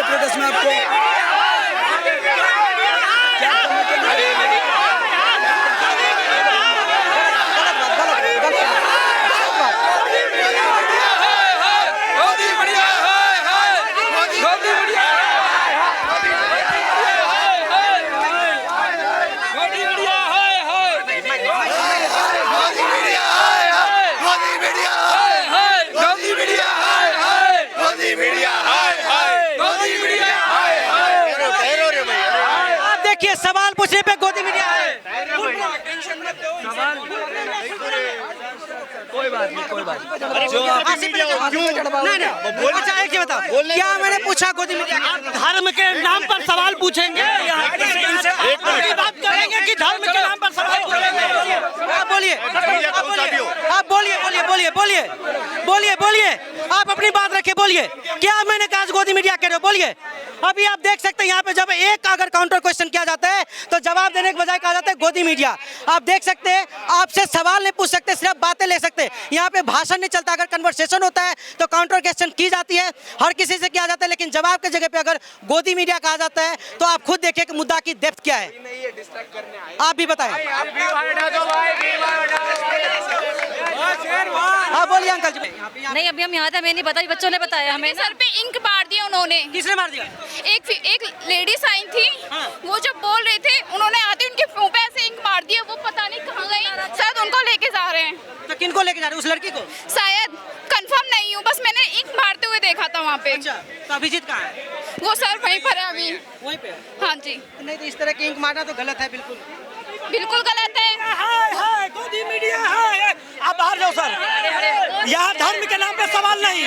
Protest में आपको क्या करने के लिए? देखिए सवाल पूछने पे गोदी मीडिया है। कोई बात नहीं, कोई बात नहीं। अच्छा एक ही बताओ, क्या मैंने पूछा गोदी मीडिया? धर्म के नाम पर सवाल पूछेंगे, बात करेंगे कि धर्म के नाम पर सवाल पूछेंगे? आप बोलिए, आप बोलिए, बोलिए, बोलिए, बोलिए, बोलिए, बोलिए, आप अपनी बात रखिए, बोलिए क्या मैंने कहा गोदी मीडिया कह रहे हो? बोलिए। अभी आप देख सकते हैं यहाँ पे जब एक अगर काउंटर क्वेश्चन किया जाता है तो जवाब देने के बजाय कहा जाता है गोदी मीडिया। आप देख सकते हैं, आपसे सवाल नहीं पूछ सकते, सिर्फ बातें ले सकते। यहाँ पे भाषण नहीं चलता, अगर कन्वर्सेशन होता है तो काउंटर क्वेश्चन की जाती है, हर किसी से किया जाता है, लेकिन जवाब की जगह पे अगर गोदी मीडिया कहा जाता है तो आप खुद देखिए कि मुद्दा की डेप्थ क्या है। आप भी बताएं। हाँ बोलिए अंकल जी। नहीं अभी हम यहाँ थे, हमें नहीं पता, बच्चों ने बताया हमें। सर पे इंक मार दिया उन्होंने। किसने मार दिया? एक लेडीज आई थी, हाँ। वो जब बोल रहे थे उन्होंने आते उनके मुंह पे ऐसे इंक मार दिया, वो पता नहीं कहाँ गई, शायद उनको लेके जा रहे हैं। तो किनको लेके जा रहे हैं? उस लड़की को? शायद, कंफर्म नहीं हूँ, बस मैंने इंक मारते हुए देखा था वहाँ पे। अच्छा, तो अभिजीत कहाँ है? वो सर वहीं पर है अभी। वहीं पे? हाँ जी। नहीं तो इस तरह की इंक मारना तो गलत है, बिल्कुल बिल्कुल गलत है। गोदी मीडिया है। आप बाहर जाओ सर, यहाँ धर्म के नाम पे सवाल नहीं।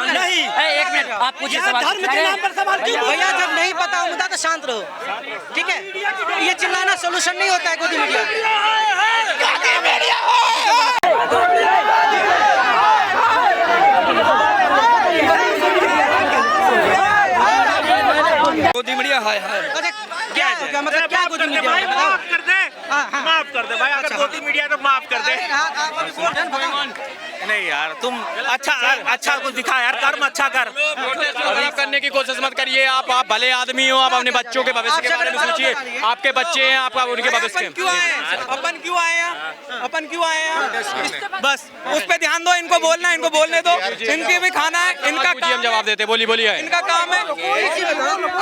नहीं एक मिनट आप पूछिए सवाल। धर्म के नाम पर सवाल क्यों? भैया जब नहीं पता मुद्दा तो शांत रहो, ठीक है? ये चिल्लाना सोल्यूशन नहीं होता है। गोदी मीडिया गोदी मीडिया हाय हाय। अच्छा क्या होगा, मतलब क्या गोदी मीडिया? माफ कर दे, माफ कर दे भाई, अगर गोदी मीडिया तो माफ कर दे। नहीं यार तुम अच्छा कुछ दिखा यार, कर्म अच्छा कर। अभी करने की कोशिश मत करिए। आप भले आदमी हो, आप अपने बच्चों के भविष्य के बारे में सोचिए। आपके बच्चे हैं, आपका उनके भविष्य के। अपन क्यों आए हैं? बस उस पे ध्यान दो, इनको बोलना, इनको बोलने दो, इनकी भी खाना है, इनका हम जवाब देते। बोलिए बोलिए, इनका काम है।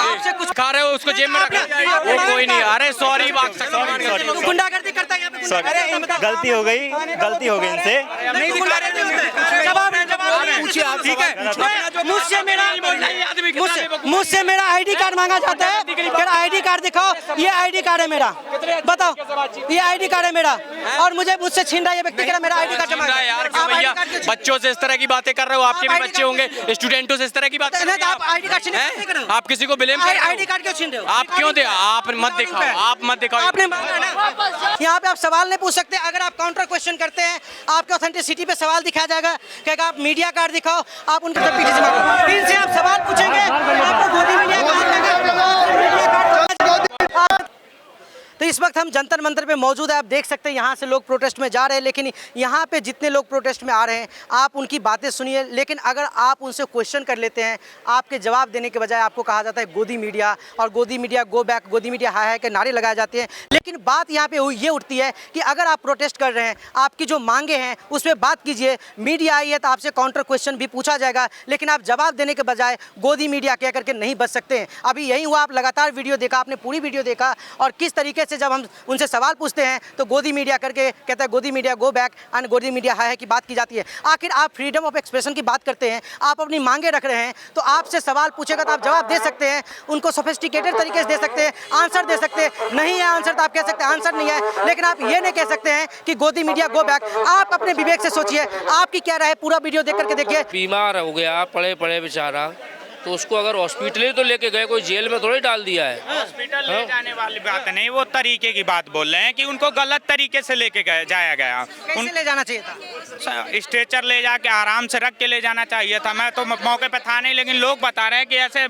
आपसे कुछ खा रहे हो उसको जेब में रखो। वो कोई नहीं। अरे सॉरी, गुंडागर्दी करता है यहाँ पे। गलती हो गई इनसे। मुझसे मेरा आईडी कार्ड मांगा जाता है, मेरा आईडी कार्ड दिखाओ। ये आईडी कार्ड है मेरा, बताओ, ये आईडी कार्ड है मेरा, और मुझसे छीन रहा है ये व्यक्ति। मेरा आईडी कार्ड जमा यार क्यों भैया, बच्चों से इस तरह की बातें कर रहे हो? आपके भी बच्चे होंगे, स्टूडेंटों से इस तरह की बातें। आप आईडी कार्ड छीन रहे हो? आप किसी को ब्लेम कर रहे हो? आईडी कार्ड क्यों छीन रहे हो? आप क्यों दे? आप मत दिखाओ, आप मत दिखाओ। आपने मांगा ना। यहाँ पे आप सवाल नहीं पूछ सकते। अगर आप काउंटर क्वेश्चन करते हैं, आपके ऑथेंटिसिटी पे सवाल दिखाया जाएगा, कहेगा आप मीडिया कार्ड दिखाओ, आप उनके पीछे से मांगो। इनसे आप सवाल पूछेंगे, आपको गोदी मीडिया कहा जाएगा। तो इस वक्त हम जंतर मंतर पे मौजूद है। आप देख सकते हैं यहाँ से लोग प्रोटेस्ट में जा रहे हैं, लेकिन यहाँ पे जितने लोग प्रोटेस्ट में आ रहे हैं आप उनकी बातें सुनिए। लेकिन अगर आप उनसे क्वेश्चन कर लेते हैं, आपके जवाब देने के बजाय आपको कहा जाता है गोदी मीडिया, और गोदी मीडिया गो बैक, गोदी मीडिया हाय हाय के नारे लगाए जाते हैं। लेकिन बात यहाँ पे ये उठती है कि अगर आप प्रोटेस्ट कर रहे हैं, आपकी जो मांगे हैं उस पर बात कीजिए। मीडिया आई है तो आपसे काउंटर क्वेश्चन भी पूछा जाएगा, लेकिन आप जवाब देने के बजाय गोदी मीडिया कह करके नहीं बच सकते हैं। अभी यही हुआ, आप लगातार वीडियो देखा, आपने पूरी वीडियो देखा, और किस तरीके से जब हम उनसे सवाल पूछते हैं तो गोदी मीडिया करके कहता है गोदी मीडिया गो बैक एंड गोदी मीडिया हाय हाय की बात की जाती है। आखिर आप फ्रीडम ऑफ एक्सप्रेशन की बात करते हैं, आप अपनी मांगे रख रहे हैं, तो आपसे सवाल पूछेगा तो आप जवाब दे सकते हैं, उनको सोफिस्टिकेटेड तरीके से दे सकते हैं, आंसर दे सकते हैं। नहीं है आंसर तो आप कह सकते हैं आंसर नहीं है, लेकिन आप ये नहीं कह सकते हैं कि गोदी मीडिया गो बैक। आप अपने विवेक से सोचिए, आपकी क्या राय है, पूरा वीडियो देख करके देखिए। बीमार हो गया, पड़े पड़े बेचारा, तो उसको अगर हॉस्पिटल ही तो लेके गए, कोई जेल में थोड़ी डाल दिया है। हॉस्पिटल ले जाने वाली बात नहीं, वो तरीके की बात बोल रहे हैं कि उनको गलत तरीके से लेके जाया गया। कैसे ले जाना चाहिए था? स्ट्रेचर ले जाके आराम से रख के ले जाना चाहिए था। मैं तो मौके पे था नहीं, लेकिन लोग बता रहे हैं कि ऐसे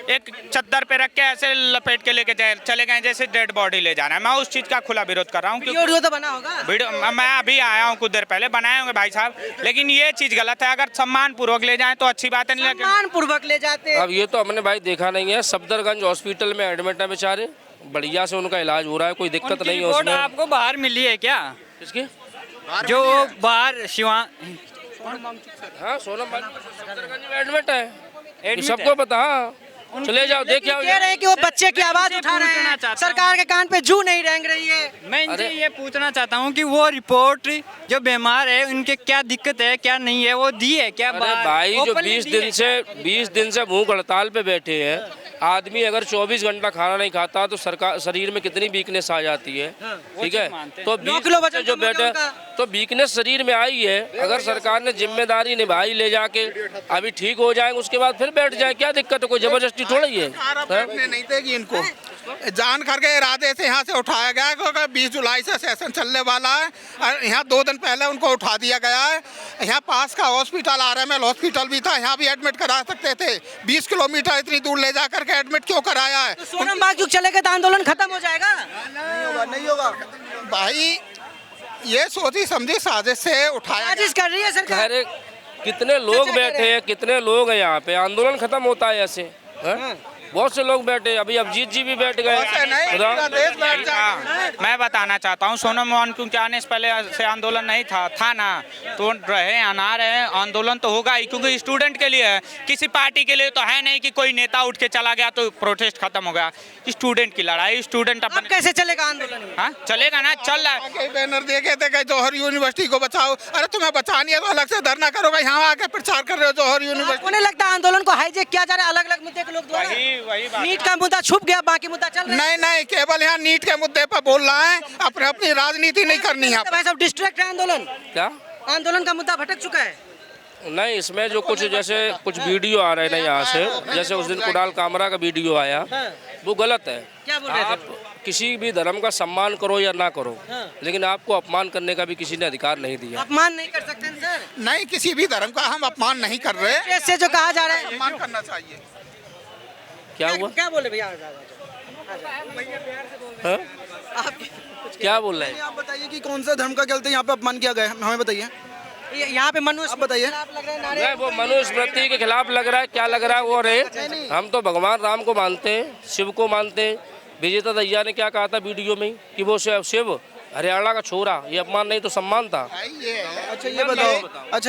एक चद्दर पे रख के ऐसे लपेट के लेके चले गए जैसे डेड बॉडी ले जाना है। मैं उस चीज़ का खुला विरोध कर रहा हूँ। वीडियो तो बना होगा। वीडियो मैं अभी आया हूँ, कुछ देर पहले बनाए होंगे भाई साहब, लेकिन ये चीज़ गलत है। अगर सम्मान पूर्वक ले जाएं तो अच्छी बात है। सम्मान पूर्वक ले जाते थे। अब ये तो हमने भाई देखा नहीं है। सफदरगंज हॉस्पिटल में एडमिट है बेचारे, बढ़िया से उनका इलाज हो रहा है, कोई दिक्कत नहीं है उसमें। आपको बाहर मिली है क्या? किसकी? जो बाहर शिवा हाँ, सोनम वाली सफदरगंज में एडमिट है, ये सबको पता। हाँ, चले जाओ, देख आओ। कह रहे हैं कि वो बच्चे की आवाज उठा रहे पूछना हैं, चाहता सरकार के कान पे जू नहीं रेंग रही है। मैं इनसे ये पूछना चाहता हूँ कि वो रिपोर्ट जो बीमार है उनके क्या दिक्कत है क्या नहीं है वो दी है क्या? अरे भाई, जो 20 दिन से भूख हड़ताल पे बैठे हैं, आदमी अगर 24 घंटा खाना नहीं खाता तो सरकार शरीर में कितनी वीकनेस आ जाती है, ठीक है? तो 9 किलो वजन जो कम हो गया बैठे उनका। तो वीकनेस शरीर में आई है, अगर सरकार ने जिम्मेदारी निभाई, ले जाके अभी ठीक हो जाएंगे, उसके बाद फिर बैठ जाए, क्या दिक्कत है? कोई जबरदस्ती थोड़ी है। नहीं देगी इनको, जान करके इरादे से यहाँ से उठाया गया है, क्योंकि 20 जुलाई से सेशन चलने वाला है और यहाँ 2 दिन पहले उनको उठा दिया गया है। यहाँ पास का हॉस्पिटल RML हॉस्पिटल भी था, यहाँ भी एडमिट करा सकते थे। 20 किलोमीटर इतनी दूर ले जा करके एडमिट क्यों कराया है? तो सोनम बाग चलेगा तो आंदोलन खत्म हो जाएगा? नहीं होगा भाई, ये सोची समझी साजिश से उठाया साजिश कर रही है सरकार। अरे कितने लोग बैठे हैं, कितने लोग हैं यहाँ पे, आंदोलन खत्म होता है ऐसे? हैं? बहुत से लोग बैठे, अभी अभिजीत जी भी बैठ गए। पूरा देश बैठ जाएगा। मैं बताना चाहता हूँ, सोनम वांगचुक के आने से पहले से आंदोलन नहीं था ना, तो रहे अना रहे, आंदोलन तो होगा ही, क्योंकि स्टूडेंट के लिए है, किसी पार्टी के लिए तो है नहीं कि कोई नेता उठ के चला गया तो प्रोटेस्ट खत्म हो गया। स्टूडेंट की लड़ाई, स्टूडेंट अब अपने कैसे चलेगा आंदोलन? हाँ चलेगा ना, चल रहा है। कई बैनर देखे थे कि जौहर यूनिवर्सिटी को बचाओ। अरे तुम्हें बचानी है तो अलग से धरना करोगे, यहाँ आके प्रचार कर रहे हो जौहर यूनिवर्सिटी। उन्हें लगता है आंदोलन को हाईजेक किया जा रहा है अलग अलग मुद्दे के लोग द्वारा? वही बात। नीट का मुद्दा छुप गया, बाकी मुद्दा चल रहा है। नहीं, केवल यहाँ नीट के मुद्दे पर बोल रहा है, अपनी राजनीति नहीं करनी है। भाई साहब डिस्ट्रैक्ट है आंदोलन, क्या? आंदोलन का मुद्दा भटक चुका है। नहीं, इसमें जो कुछ जैसे कुछ वीडियो आ रहे हैं ना यहाँ से, जैसे उस दिन कुणाल कामरा का वीडियो आया, वो गलत है। क्या बोल रहे थे? आप किसी भी धर्म का सम्मान करो या ना करो, लेकिन आपको अपमान करने का भी किसी ने अधिकार नहीं दिया। अपमान नहीं कर सकते सर? नहीं, किसी भी धर्म का हम अपमान नहीं कर रहे। ऐसे जो कहा जा रहा है, सम्मान करना चाहिए। क्या हुआ? क्या बोले भैया? हाँ? क्या बोल रहे हैं? आप बताइए कि कौन सा धर्म का गलत है यहाँ पे अपमान किया गया है, हमें बताइए। यहाँ पे मनुष्य बताइए। नहीं, वो मनुस्मृति के खिलाफ लग रहा है, क्या लग रहा है वो रे? हम तो भगवान राम को मानते हैं, शिव को मानते हैं। विजेता दहिया ने क्या कहा था वीडियो में कि वो शिव हरियाणा का छोरा, ये अपमान नहीं तो सम्मान था। अच्छा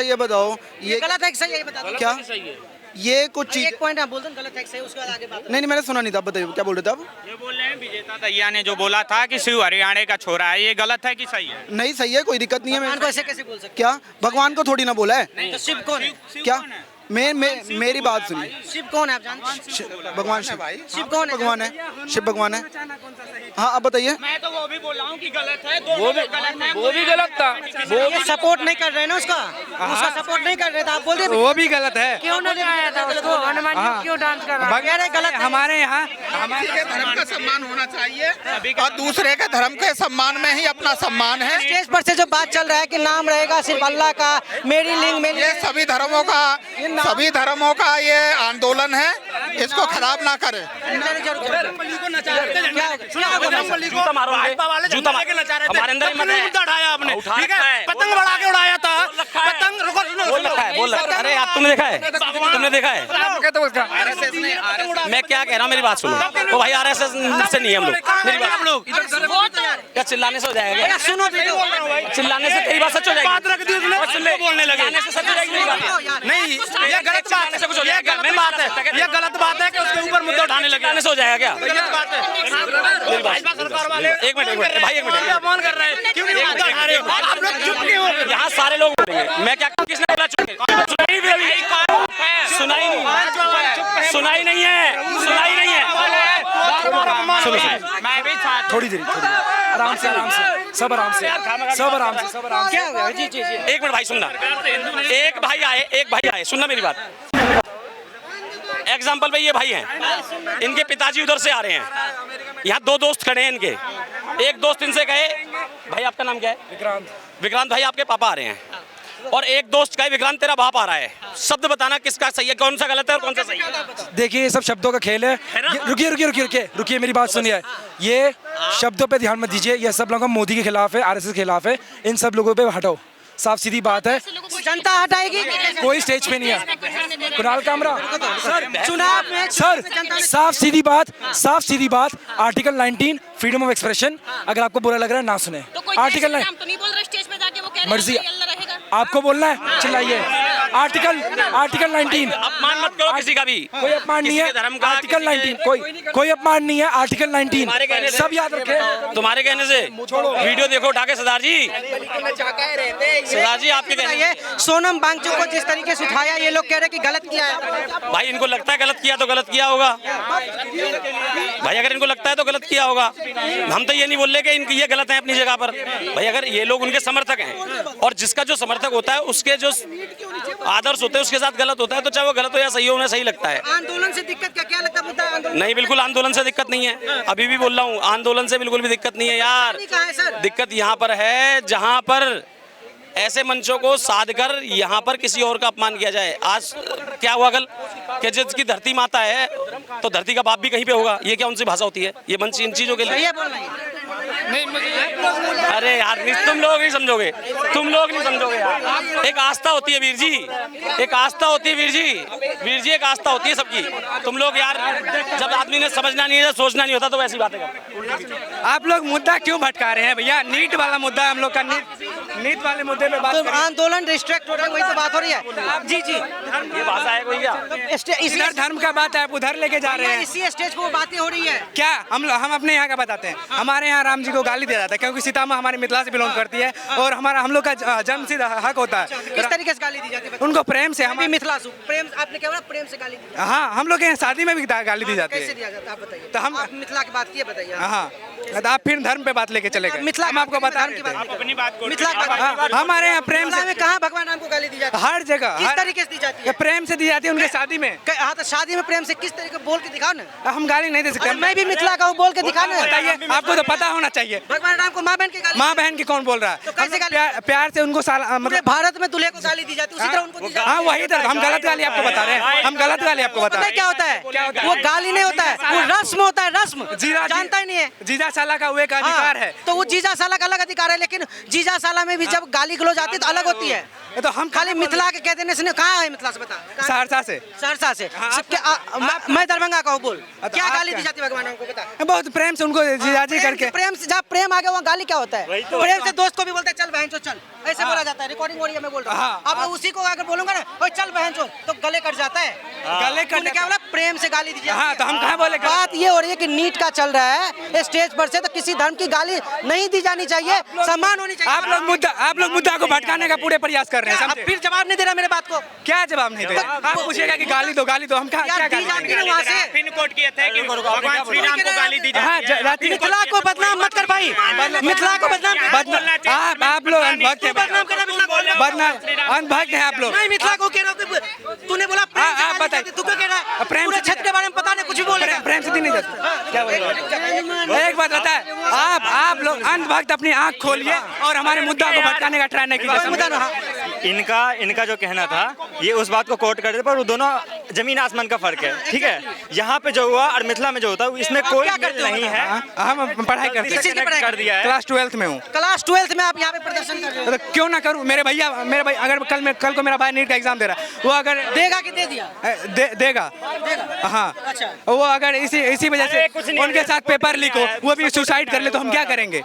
ये बताओ, ये गलत है कि सही है? ये बता दो। क्या सही है? ये कुछ चीज एक पॉइंट आप बोल दो गलत है कि सही, उसके बाद आगे बात। नहीं, मैंने सुना नहीं था, बताइए क्या बोल रहे थे आप? ये बोल रहे हैं विजेता दहिया ने जो बोला था कि शिव हरियाणा का छोरा है, ये गलत है कि सही है? नहीं, सही है, कोई दिक्कत नहीं है। भगवान को ऐसे कैसे बोल सकते? क्या भगवान को थोड़ी ना बोला है? तो शिव कौन है? क्या मेरी बात सुनिए। शिव कौन है आप जानते हैं? भगवान शिव। शिव कौन है? भगवान है, शिव भगवान है। हाँ, आप बताइए। मैं तो वो भी बोल रहा हूँ कि गलत है, वो भी गलत था। वो सपोर्ट नहीं कर रहे हैं ना उसका सपोर्ट नहीं कर रहे थे, आप बोल रहे वो भी गलत है। क्यों नहीं दिखाया था उसको? हनुमान जी क्यों डांस कर रहा है? गलत है। हमारे यहाँ किसी के धर्म का सम्मान होना चाहिए और दूसरे के धर्म के सम्मान में ही अपना सम्मान है। स्टेज पर से जो बात चल रहा है कि नाम रहेगा सिर्फ अल्लाह का, मेरी लिंग मेरी, ये सभी धर्मों का ये आंदोलन है, इसको खराब ना करें। जूता मारोगे, जूता हमारे अंदर मुद्दा उठाया आपने, ठीक है? पतंग बढ़ा के उड़ाया था, पतंग बोल रखा है। अरे यार, तुमने देखा है? मैं क्या कह रहा हूँ, मेरी बात सुनो। तो भाई RSS से नहीं है हम लोग, मेरी बात लोग क्या चिल्लाने से हो जाएगा? सुनो चिल्लाने से तेरी बात सच हो जाएगी, बोलने लगे सच हो जाएगी मेरी बात। नहीं, ये गलत बात है, कुछ हो जाएगा। मेरी बात है, ये गलत बात है कि उसके ऊपर मुद्दा उठाने लगे, से हो जाएगा क्या? ये बात है। मेरी बात सरकार वाले, एक मिनट भाई, एक मिनट। अपमान कर रहे हैं, क्यों नहीं मुद्दा उठा रहे हो? आप लोग चुप क्यों हो? यहाँ सारे लोग बोलेंगे, मैं क्या, किसने बोला चुप? सुनाई नहीं है। मैं भी थोड़ी देर आराम से सब आराम से क्या हो गया? जी एक मिनट भाई, सुनना। एक भाई आए, सुनना मेरी बात। एग्जाम्पल पे ये भाई हैं, इनके पिताजी उधर से आ रहे हैं, यहाँ 2 दोस्त खड़े हैं इनके। एक दोस्त इनसे कहे, भाई आपका नाम क्या है? विक्रांत भाई आपके पापा आ रहे हैं। और एक दोस्त कहे, विक्रांत तेरा बाप आ रहा है। शब्द बताना किसका सही है, कौन सा गलत है और कौन सा सही है? देखिए, ये सब शब्दों का खेल है। रुकिए मेरी बात सुनिए। ये शब्दों पे ध्यान मत दीजिए, ये सब लोग मोदी के खिलाफ है, RSS के खिलाफ है। इन सब लोगों पे हटाओ, साफ सीधी बात है। जनता हटाएगी? कोई स्टेज पे नहीं है। कुणाल कामरा सर चुनाव में सर साफ सीधी बात आर्टिकल 19 फ्रीडम ऑफ एक्सप्रेशन, अगर आपको बुरा लग रहा है ना सुने। आर्टिकल हम तो नहीं बोल रहे स्टेज पे जाके, वो कह रहे मर्जी हैं कि अल्लाह रहेगा। आपको बोलना है, चिल्लाइए। आर्टिकल 19 अपमान मत करो किसी का भी, कोई अपमान नहीं है। धर्म का आर्टिकल 19 कोई अपमान नहीं है। आर्टिकल 19 सब याद रखें। तुम्हारे कहने से वीडियो देखो उठा के सरदार जी आपके कहने ये सोनम वांगचुक को जिस तरीके से उठाया, ये लोग कह रहे हैं कि गलत किया है। भाई इनको लगता है गलत किया तो गलत किया होगा भाई, अगर इनको लगता है तो गलत किया होगा। हम तो ये नहीं बोल रहे कि इनकी ये गलत है अपनी जगह पर भाई, अगर ये लोग उनके समर्थक हैं और जिसका जो समर्थक होता है उसके जो आदर्श होते हैं उसके साथ गलत होता है, तो चाहे वो गलत हो या सही हो, उन्हें सही लगता है। आंदोलन से दिक्कत क्या लगता है मुद्दा? आंदोलन नहीं, बिल्कुल आंदोलन से दिक्कत नहीं है। अभी भी बोल रहा हूँ, आंदोलन से बिल्कुल भी दिक्कत नहीं है यार। दिक्कत यहाँ पर है जहाँ पर ऐसे मंचों को साध कर यहाँ पर किसी और का अपमान किया जाए। आज क्या हुआ कल कि जिसकी धरती माता है तो धरती का बाप भी कहीं पे होगा, ये क्या उनसे भाषा होती है? ये मंच इन चीजों के लिए। अरे यार तुम लोग नहीं समझोगे, यार। एक आस्था होती है वीर जी, एक आस्था होती है वीर जी, एक आस्था होती है सबकी। तुम लोग यार जब आदमी ने समझना नहीं है, सोचना नहीं होता तो वैसी बातें करते। आप लोग मुद्दा क्यों भटका रहे हैं भैया? नीट वाला मुद्दा है हम लोग का, नीट वाले मुद्दे पे बात तो आंदोलन डिस्ट्रैक्ट हो रहा है, वही तो बात हो रही है। जी ये भाषा है कोई क्या? इधर धर्म का बात है, आप उधर लेके जा रहे हैं। इसी स्टेज पे वो बातें हो रही है। क्या हम अपने यहाँ का बताते हैं? हमारे यहाँ राम जी को गाली दिया जाता है क्योंकि सीतामा हमारे मिथिला से बिलोंग करती है और हम लोग का जन्मसिद्ध हक होता है। किस तरीके से गाली दी जाती है? उनको प्रेम से, हम भी मिथिला से प्रेम, आपने क्या बोला? प्रेम से गाली दी? हाँ, हम लोग के यहाँ शादी में भी गाली दी जाती कैसे है। दिया जाता है आप बताइए? तो हम आप मिथिला की बात की बताइए। हाँ, तो आप फिर धर्म पे बात लेके चले गए। मिथिला हम आपको बता रहे थे अपनी बात को मिथिला की बात। हाँ, हमारे यहाँ प्रेम से कहाँ भगवान राम को गाली दी जाती है? हर जगह किस तरीके से दी जाती है? प्रेम से दी जाती है उनके शादी में। हाँ, तो शादी में प्रेम से किस तरीके बोल के दिखाओ ना। हम गाली नहीं दे सकते। मैं भी मिथिला का हूँ, बोल के दिखा ना। बताइए, आपको तो पता होना चाहिए। भगवान राम को माँ बहन की गाली, माँ बहन की कौन बोल रहा है? तो कैसे गाली? प्यार से उनको पूरे मतलब भारत में दूल्हे को गाली दी जाती है, उसी तरह उनको दी जाती है। हाँ, वही तरह हम गलत गाली आपको बता रहे हैं। हम गलत गाली आपको बता पता है रहे क्या होता है? वो गाली नहीं होता है, वो रस्म होता है। रस्म जानता ही नहीं है। जीजा साला का वो एक अधिकार है। तो वो जीजा साला का अलग अधिकार है, लेकिन जीजा साला में भी जब गाली गलौज आती है तो अलग होती है। तो हम खाली मिथिला के कह देने से कहाँ है? मिथिला से बता। सहरसा से। सहरसा से। मैं दरभंगा का हूँ, बोल क्या गाली दी जाती है भगवान को बता। बहुत प्रेम से उनको जीजाजी करके। प्रेम से जब प्रेम आ गया वहाँ गाली क्या होता है? प्रेम से दोस्त को भी बोलते हैं चल बहन चो चल, ऐसे बोला जाता है। रिकॉर्डिंग हो रही है, मैं बोल रहा हूँ। अब उसी को अगर बोलूंगा ना ओए चल बहन चो, तो गले कट जाता है। गले कट क्या बोला? प्रेम से गाली दी जाती है। हाँ, तो हम कहाँ बोले? बात ये हो रही है कि नीट का चल रहा है स्टेज पर से, तो किसी धर्म की गाली नहीं दी जानी चाहिए, सम्मान होनी चाहिए। आप लोग मुद्दा को भटकाने का पूरे प्रयास कर रहे हैं। अब फिर जवाब नहीं दे रहा मेरे बात को। क्या जवाब नहीं दे? आप पूछिएगा कि गाली दो, हम क्या वहाँ से पिन कोड किए थे कि भगवान श्री राम को गाली दी जाती है। मिथिला को बदनाम मत कर भाई, मिथिला को बदनाम। आप लोग अनभक्त हैं, बदनाम करना अनभक्त हैं आप लोग। मैं मिथिला को कह रहा हूँ, तूने बोला आप बताइए, तू क्या कह रहा है? प्रेम पूरे क्षेत्र के बारे में पता नहीं, कुछ भी बोल रहे हैं। प्रेम से दी नहीं जाती। क्या बोल? एक बात बता है, आप लोग अंधभक्त अपनी आंख खोलिए और हमारे मुद्दा को भटकाने का ट्राई नहीं कीजिए। इनका जो कहना था ये उस बात को कोट कर रहे, पर वो दोनों जमीन आसमान का फर्क है। ठीक है, यहाँ पे जो हुआ और मिथिला में जो होता है इसमें कोई मेल नहीं है। हम पढ़ाई करते हैं, कर दिया है। क्लास 12th में हूँ। क्लास 12th में आप यहाँ पे प्रदर्शन कर रहे हो, तो क्यों ना करूँ? मेरे भाई अगर कल को मेरा भाई नीट का एग्जाम दे रहा है, वो अगर देगा कि दे दिया? देगा। हाँ, वो अगर इसी वजह से उनके साथ पेपर लीक हो, वो भी सुसाइड कर ले तो हम क्या करेंगे?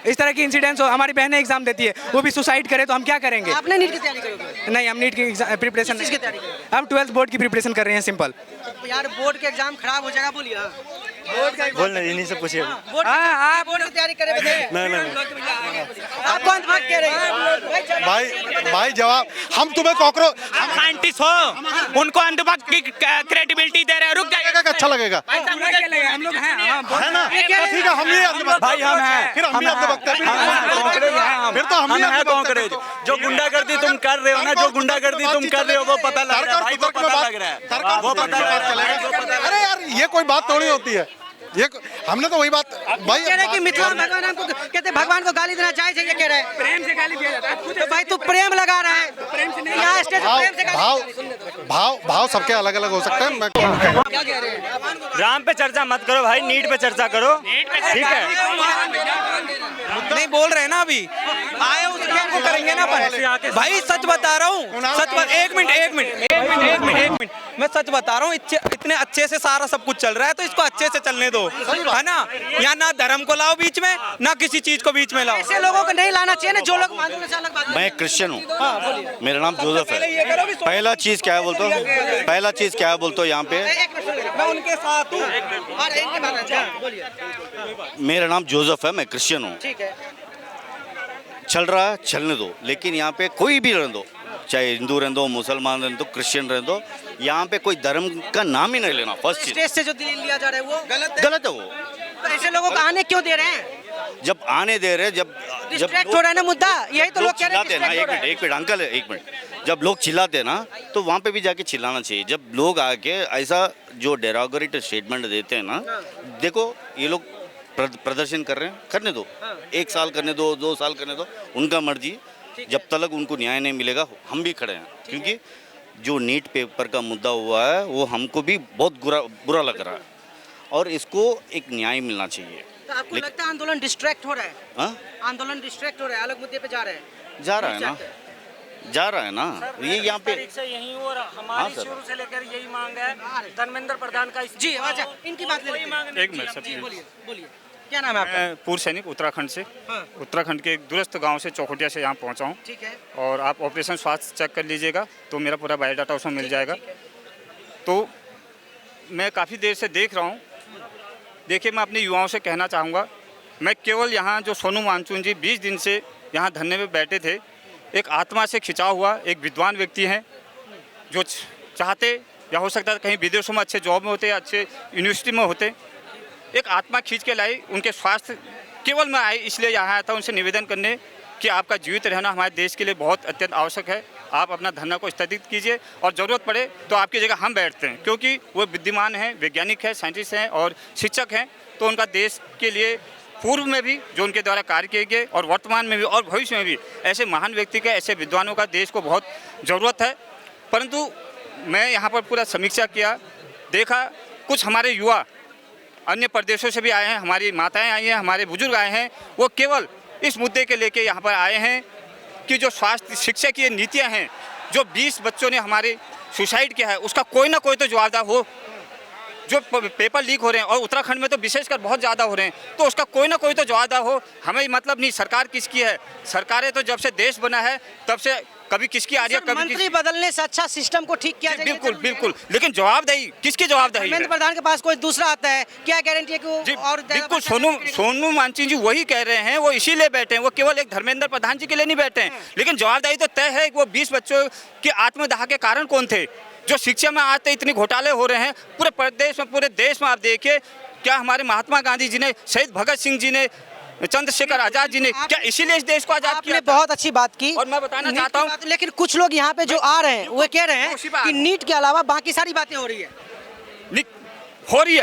इस तरह की इंसिडेंट्स हो। हमारी बहनें एग्जाम देती है, वो भी सुसाइड करे तो हम क्या करेंगे? आपने नीट की तैयारी करोगे? नहीं, हम नीट की प्रिपरेशन किसकी तैयारी कर रहे हैं? हम 12th बोर्ड की प्रिपरेशन कर रहे हैं। सिंपल यार, बोर्ड के एग्जाम खराब हो जाएगा, बोलिए। बोलना इन्हीं से पूछिए। आप बोर्ड की तैयारी करे आप कौन बात कह रहे हैं? भाई जवाब, हम तुम्हें कॉकरोच साइंटिस्ट हो, उनको अंधभक्त की क्रेडिबिलिटी दे रहे हैं। रुक जाएगा, अच्छा लगेगा हम लोग हैं है ना? ठीक है, हम ही अंधभक्त भाई हम हैं, फिर हम ही अंधभक्त हैं। फिर तो हम ही कांग्रेस। जो गुंडागर्दी तुम कर रहे हो ना, जो गुंडागर्दी तुम कर रहे हो वो पता लग रहा है भाई, वो पता लग रहा है, वो पता लग रहा है। अरे यार, ये कोई बात थोड़ी होती है। ये हमने तो वही बात भाई कह रहे कि मिथिला भगवान को कहते भगवान को गाली देना जायज है, ये कह रहे हैं। प्रेम से गाली दिया जाता है। तो भाई तू प्रेम लगा रहा है, यहाँ स्टेज पे प्रेम से भाव सबके अलग अलग हो सकते हैं। मैं क्या कह रहे हैं? राम पे चर्चा मत करो भाई, नीट पे चर्चा करो। ठीक है, नहीं बोल रहे हैं ना, अभी आए उस प्रेम को करेंगे ना। पर भाई सच बता रहा हूँ, सच बात। एक मिनट मैं सच बता रहा हूँ, इतने अच्छे से सारा सब कुछ चल रहा है तो इसको अच्छे से चलने दो, है ना। यहाँ ना धर्म को लाओ बीच में, ना किसी चीज को बीच में लाओ। ऐसे लोगों को नहीं लाना चाहिए ना, जो लोग आंदोलन से अलग बात मैं क्रिश्चियन हूँ, मेरा नाम जोसेफ है। पहला चीज क्या है बोलते हो, पहला चीज क्या है बोलते हो यहाँ पे, मैं उनके साथ हूँ। मेरा नाम जोसेफ है, मैं क्रिश्चियन हूँ। ठीक है, चल रहा है चलने दो, लेकिन यहाँ पे कोई भी रहने दो, चाहे हिंदू रहने दो, मुसलमान रहने दो, क्रिश्चियन रहने दो, यहाँ पे कोई धर्म का नाम ही नहीं लेना। फर्स्ट चीज स्टेज से जो दिल्ली लिया जा रहा है वो गलत है वो। तो ऐसे लोगों को आने क्यों दे रहे हैं? जब आने दे रहे, जब डिस्ट्रैक्ट हो रहा है ना मुद्दा, यही तो लोग कह रहे हैं। चिल्लाते हैं ना, एक मिनट अंकल, एक मिनट, जब लोग चिल्लाते हैं ना तो वहाँ पे भी जाके चिल्लाना चाहिए। जब लोग आके ऐसा जो डेरोगेटरी स्टेटमेंट देते हैं ना, देखो ये लोग प्रदर्शन कर रहे हैं, करने दो, 1 साल करने दो, 2 साल करने दो, उनका मर्जी। जब तक उनको न्याय नहीं मिलेगा हम भी खड़े हैं, क्योंकि जो नीट पेपर का मुद्दा हुआ है वो हमको भी बहुत बुरा लग रहा है और इसको एक न्याय मिलना चाहिए। तो आपको लगता है आंदोलन डिस्ट्रैक्ट हो रहा है? हाँ, आंदोलन डिस्ट्रैक्ट हो रहा है, अलग मुद्दे पे जा रहे हैं? जा रहा है ना, ये यहाँ पे यही हो रहा, हमारी शुरू से लेकर यही मांग है धर्मेंद्र प्रधान का। जी अच्छा, इनकी बात ले लेते हैं। एक मिनट, जी बोलिए, क्या नाम है आपका? मैं पूर्व सैनिक उत्तराखंड से, हाँ। उत्तराखंड के एक दूरस्थ गांव से, चौखुटिया से यहाँ पहुँचा हूँ। ठीक है, और आप ऑपरेशन स्वास्थ्य चेक कर लीजिएगा तो मेरा पूरा बायोडाटा उसमें मिल जाएगा। तो मैं काफ़ी देर से देख रहा हूँ। देखिए, मैं अपने युवाओं से कहना चाहूँगा, मैं केवल यहाँ जो सोनू वांगचुक जी 20 दिन से यहाँ धरने में बैठे थे, एक आत्मा से खिंचा हुआ एक विद्वान व्यक्ति हैं जो चाहते, या हो सकता है कहीं विदेशों में अच्छे जॉब में होते, अच्छे यूनिवर्सिटी में होते, एक आत्मा खींच के लाई उनके स्वास्थ्य। केवल मैं आए इसलिए यहाँ आया था उनसे निवेदन करने कि आपका जीवित रहना हमारे देश के लिए बहुत अत्यंत आवश्यक है। आप अपना धरना को स्थगित कीजिए और ज़रूरत पड़े तो आपकी जगह हम बैठते हैं, क्योंकि वो विद्यमान हैं, वैज्ञानिक हैं, साइंटिस्ट हैं और शिक्षक हैं। तो उनका देश के लिए पूर्व में भी जो उनके द्वारा कार्य किए गए और वर्तमान में भी और भविष्य में भी ऐसे महान व्यक्ति का, ऐसे विद्वानों का देश को बहुत ज़रूरत है। परंतु मैं यहाँ पर पूरा समीक्षा किया, देखा कुछ हमारे युवा अन्य प्रदेशों से भी आए हैं, हमारी माताएं आई हैं, हमारे बुजुर्ग आए हैं, वो केवल इस मुद्दे के लेके यहाँ पर आए हैं कि जो स्वास्थ्य शिक्षा की नीतियाँ हैं, जो 20 बच्चों ने हमारे सुसाइड किया है, उसका कोई ना कोई तो जवाबदार हो। जो पेपर लीक हो रहे हैं और उत्तराखंड में तो विशेषकर बहुत ज़्यादा हो रहे हैं, तो उसका कोई ना कोई तो जवाबदार हो। हमें मतलब नहीं सरकार किसकी है, सरकारें तो जब से देश बना है तब से कभी किसकी आ रही है, कभी मंत्री बदलने से अच्छा सिस्टम को ठीक किया जाएगा। बिल्कुल बिल्कुल, लेकिन जवाबदेही किसकी जवाबदेही है? धर्मेंद्र प्रधान के पास कोई दूसरा आता है, क्या गारंटी है कि वो और बिल्कुल सोनू वांगचुक जी वही कह रहे हैं, वो इसीलिए बैठे हैं, वो केवल एक धर्मेंद्र प्रधान जी के लिए नहीं बैठे हैं। लेकिन जवाबदेही तो तय है कि वो 20 बच्चों के आत्मदाह के कारण कौन थे? जो शिक्षा में आज तक इतने घोटाले हो रहे हैं पूरे प्रदेश में, पूरे देश में। आप देखिए, क्या हमारे महात्मा गांधी जी ने, शहीद भगत सिंह जी ने, चंद्रशेखर आजाद जी ने, क्या इसीलिए इस देश को आजाद किया? बहुत अच्छी बात की और मैं बताना चाहता हूँ, लेकिन कुछ लोग यहाँ पे जो आ रहे हैं वो कह रहे हैं कि नीट के अलावा बाकी सारी बातें हो रही है।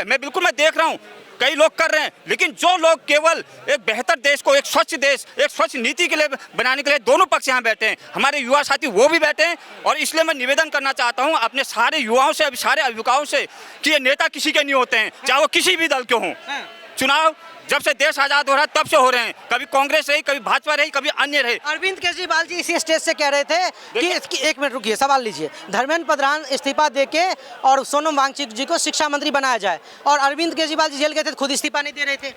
मैं बिल्कुल देख रहा हूँ, कई लोग कर रहे हैं, लेकिन जो लोग केवल एक बेहतर देश को, एक स्वच्छ देश, एक स्वच्छ नीति के लिए बनाने के लिए दोनों पक्ष यहाँ बैठे हैं, हमारे युवा साथी वो भी बैठे हैं। और इसलिए मैं निवेदन करना चाहता हूँ अपने सारे युवाओं से, सारे अभिभावकों से कि ये नेता किसी के नहीं होते हैं, चाहे वो किसी भी दल के हों। चुनाव जब से देश आजाद हो रहा है तब से हो रहे हैं, कभी कांग्रेस रही, कभी भाजपा रही, कभी अन्य रहे। अरविंद केजरीवाल जी इसी स्टेज से कह रहे थे कि एक मिनट रुकिए, सवाल लीजिए, धर्मेंद्र प्रधान इस्तीफा देके और सोनम वांगचुक जी को शिक्षा मंत्री बनाया जाए, और अरविंद केजरीवाल जी जेल गए थे, खुद इस्तीफा नहीं दे रहे थे।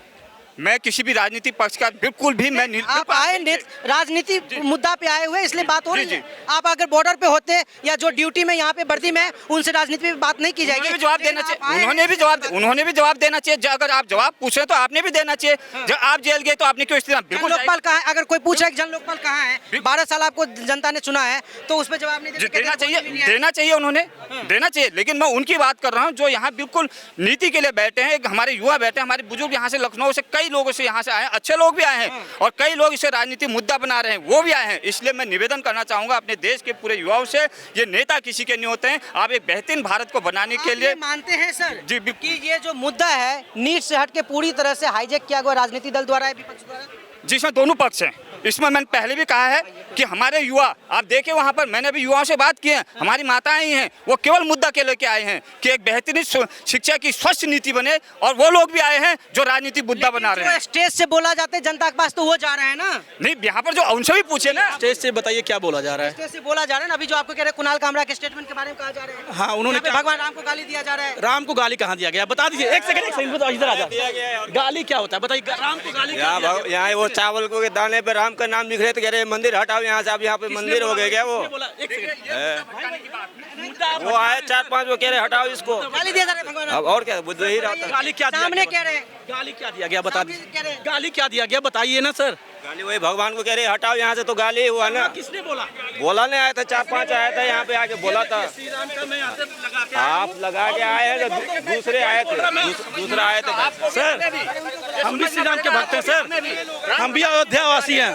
मैं किसी भी राजनीतिक पक्ष का बिल्कुल भी मैं आप आए राजनीति मुद्दा पे आए हुए, इसलिए बात हो रही है। आप अगर बॉर्डर पे होते या जो ड्यूटी में यहाँ पे वर्दी में, उनसे राजनीति पे बात नहीं की जाएगी। उन्होंने भी जवाब देना चाहिए, उन्होंने भी जवाब देना चाहिए। अगर आप जवाब पूछ रहे तो आपने भी देना चाहिए। जब आप जेल गए तो आपने क्यों इस्तीफा? बिल्कुल। लोकपाल कहाँ है? अगर कोई पूछ रहा है जन लोकपाल कहाँ है, 12 साल आपको जनता ने चुना है, तो उस पर जवाब नहीं देना चाहिए, उन्होंने देना चाहिए। लेकिन मैं उनकी बात कर रहा हूँ जो यहाँ बिल्कुल नीति के लिए बैठे हैं। हमारे युवा बैठे हैं, हमारे बुजुर्ग यहाँ से, लखनऊ से, कई लोगों से यहाँ से आए, अच्छे लोग भी आए हैं, और कई लोग इसे राजनीतिक मुद्दा बना रहे हैं, वो भी आए हैं। इसलिए मैं निवेदन करना चाहूंगा अपने देश के पूरे युवाओं से, ये नेता किसी के नहीं होते हैं। आप एक बेहतरीन भारत को बनाने के लिए मानते हैं सर जी कि ये जो मुद्दा है नीट से हट के पूरी तरह से हाईजैक किया गया राजनीतिक दल द्वारा है, विपक्ष द्वारा? जिसमें दोनों पक्ष हैं, इसमें मैंने पहले भी कहा है कि हमारे युवा, आप देखिए वहाँ पर मैंने भी युवाओं से बात की है, हमारी माताएं ही हैं, वो केवल मुद्दा के लेके आए हैं कि एक बेहतरीन शिक्षा की स्वच्छ नीति बने, और वो लोग भी आए हैं जो राजनीतिक मुद्दा बना रहे हैं। स्टेज से बोला जाते हैं जनता के पास, तो वो जा रहे हैं ना। नहीं, यहाँ पर जो उनसे भी पूछे ना, स्टेज से बताइए क्या बोला जा रहा है। स्टेज से बोला जा रहा है ना, अभी जो आपको कह रहे हैं कुणाल कामरा के स्टेटमेंट के बारे में कहा जा रहा है। हाँ, उन्होंने भगवान राम को गाली दिया जा रहा है। राम को गाली कहाँ दिया गया, बता दीजिए। एक सेकंड इधर आ जाओ। गाली क्या होता है बताइए, राम को गाली क्या दिया गया? यहाँ वो चावल को के दाने पे राम का नाम लिख रहे थे, कह रहे मंदिर हटाओ यहाँ से, अब यहाँ पे मंदिर हो गया क्या? वो वो आए 4-5 वो कह रहे हटाओ इसको, गाली दिया जा रहा है भगवान। अब और क्या बुद्ध ही रहा था। गाली क्या दिया सामने गया? कह रहे हैं, गाली क्या दिया गया बता दीजिए। गाली क्या दिया गया बताइए ना सर। गाली वही भगवान को कह रहे हटाओ यहाँ से, तो गाली हुआ ना। किसने बोला? बोला नहीं, आया था 4-5 आया था यहाँ पे आके बोला था। आप लगा के आए हैं, दूसरे आए थे, दूसरा आए थे। सर हम भी श्री राम के भक्त हैं सर, हम भी अयोध्या वासी हैं।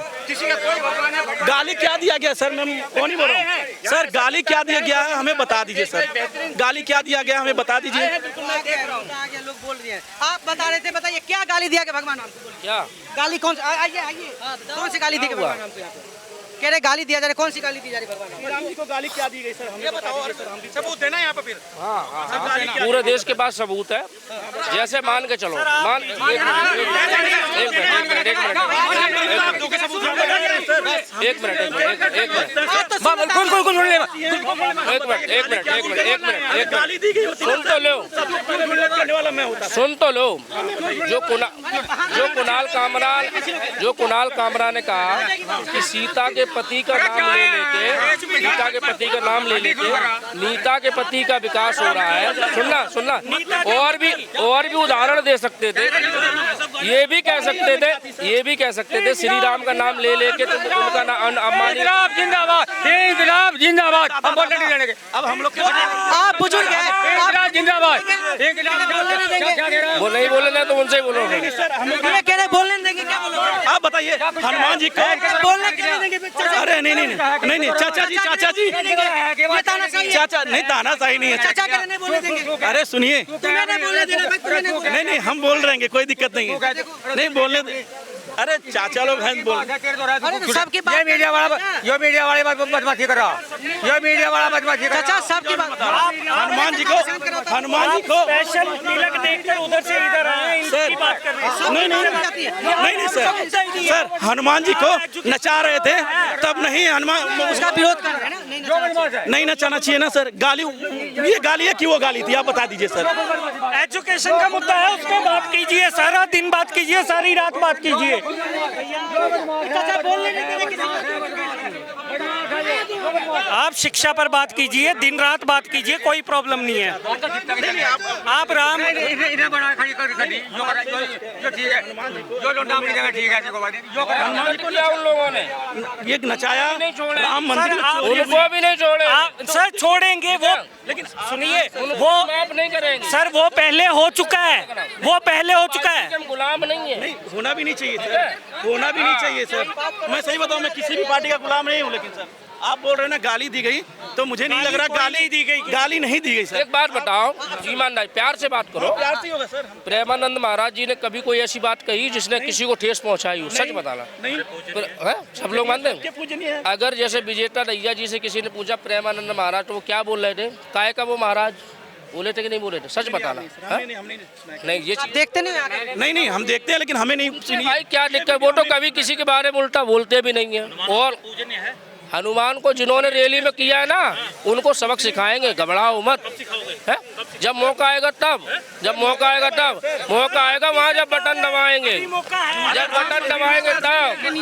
गाली क्या दिया गया सर? मैं कौन ही बोल रहा हूँ सर। गाली क्या दिया गया है हमें बता दीजिए सर। गाली क्या दिया गया हमें बता दीजिए। लोग बोल रहे हैं, आप बता रहे थे, बताइए क्या गाली दिया गया भगवान राम को? क्या गाली कौन? आइए आइए, कौन सी गाली दी गई भगवान राम को? यहाँ पे कह रहे गाली दिया जा रहा है, कौन सी गाली दी जा रही है भगवान राम जी को? गाली क्या दी गई सर हमें बताओ सर, हम भी सबूत देना यहाँ पे फिर। पूरे देश के पास सबूत है। जैसे मान के चलो, मान एक मिनट, सुन तो लो। जो कुणाल कामरा ने कहा कि सीता के पति का नाम ले लेके नीता के पति का विकास हो रहा है। सुनना और भी उदाहरण दे सकते थे। ये भी कह सकते थे श्री राम का नाम ले लेके तो उनका नाम जिंदाबाद, इनकलाब जिंदाबाद। हम बोलने नहीं देंगे। अब हम लोग आप बुजुर्ग हैं, जिंदाबाद। वो नहीं बोले ना तो उनसे बोलो। ये कह रहे बोलने देंगे, क्या बोलोगे आप बताइए। हनुमान जी को बोलने के लिए देंगे? अरे नहीं चाचा जी चाचा नहीं, तानाशाही नहीं है। चाचा कह रहे नहीं बोलने देंगे। अरे सुनिए, तुम्हें नहीं बोलने देना, तुम्हें नहीं बोलने। नहीं हम बोल रहेंगे, कोई दिक्कत नहीं है, नहीं बोलने दे। अरे चाचा लोग हैं बोल। अरे तो सबकी बात, ये मीडिया वाले बदमाशी कर रहा, ये मीडिया वाला बदमाशी कर रहा। चाचा सबकी बात। हनुमान जी को स्पेशल तिलक देखकर उधर से इधर आए, सर नहीं सर हनुमान जी को नचा रहे थे तब नहीं हनुमान उसका विरोध कर रहे हैं ना, नहीं नचाना चाहिए ना सर। गाली, ये गाली है कि वो गाली थी, आप बता दीजिए सर। एजुकेशन का मुद्दा है, उसको बात कीजिए, सारा दिन बात कीजिए, सारी रात बात कीजिए। आप शिक्षा पर बात कीजिए, दिन रात बात कीजिए, कोई प्रॉब्लम नहीं है। आप राम उन लोगों ने ये नचाया राम मंदिर, उनको भी नहीं छोड़े। सर छोड़ेंगे वो, लेकिन सुनिए वो माफ नहीं करेंगे सर, वो पहले हो चुका है, वो पहले हो चुका है। हम गुलाम नहीं है। नहीं होना भी नहीं चाहिए सर, होना भी नहीं चाहिए सर। मैं सही बताऊं, मैं किसी भी पार्टी का गुलाम नहीं हूं, लेकिन सर आप बोल रहे हैं ना गाली दी गई, तो मुझे नहीं लग रहा गाली दी गई, गाली नहीं दी गई सर। एक बात बताओ, ईमानदारी प्यार से बात करो। प्यार से होगा सर। प्रेमानंद महाराज जी ने कभी कोई ऐसी बात कही जिसने किसी को ठेस पहुंचाई हो? सच बताना। नहीं, सब लोग मानते हैं। पूजनीय है। अगर जैसे विजेता रैया जी से किसी ने पूछा प्रेमानंद महाराज, तो वो क्या बोल रहे थे? काय का वो महाराज बोले थे कि नहीं बोले थे? सच बताना। नहीं ये देखते नहीं, नहीं हम देखते हैं, लेकिन हमें नहीं। भाई क्या दिक्कत, वो तो कभी किसी के बारे में उल्टा बोलते भी नहीं है। और हनुमान को जिन्होंने रैली में किया है ना, उनको सबक सिखाएंगे, घबराओ मत। है जब मौका आएगा तब, मौका आएगा वहाँ जब बटन दबाएंगे, तब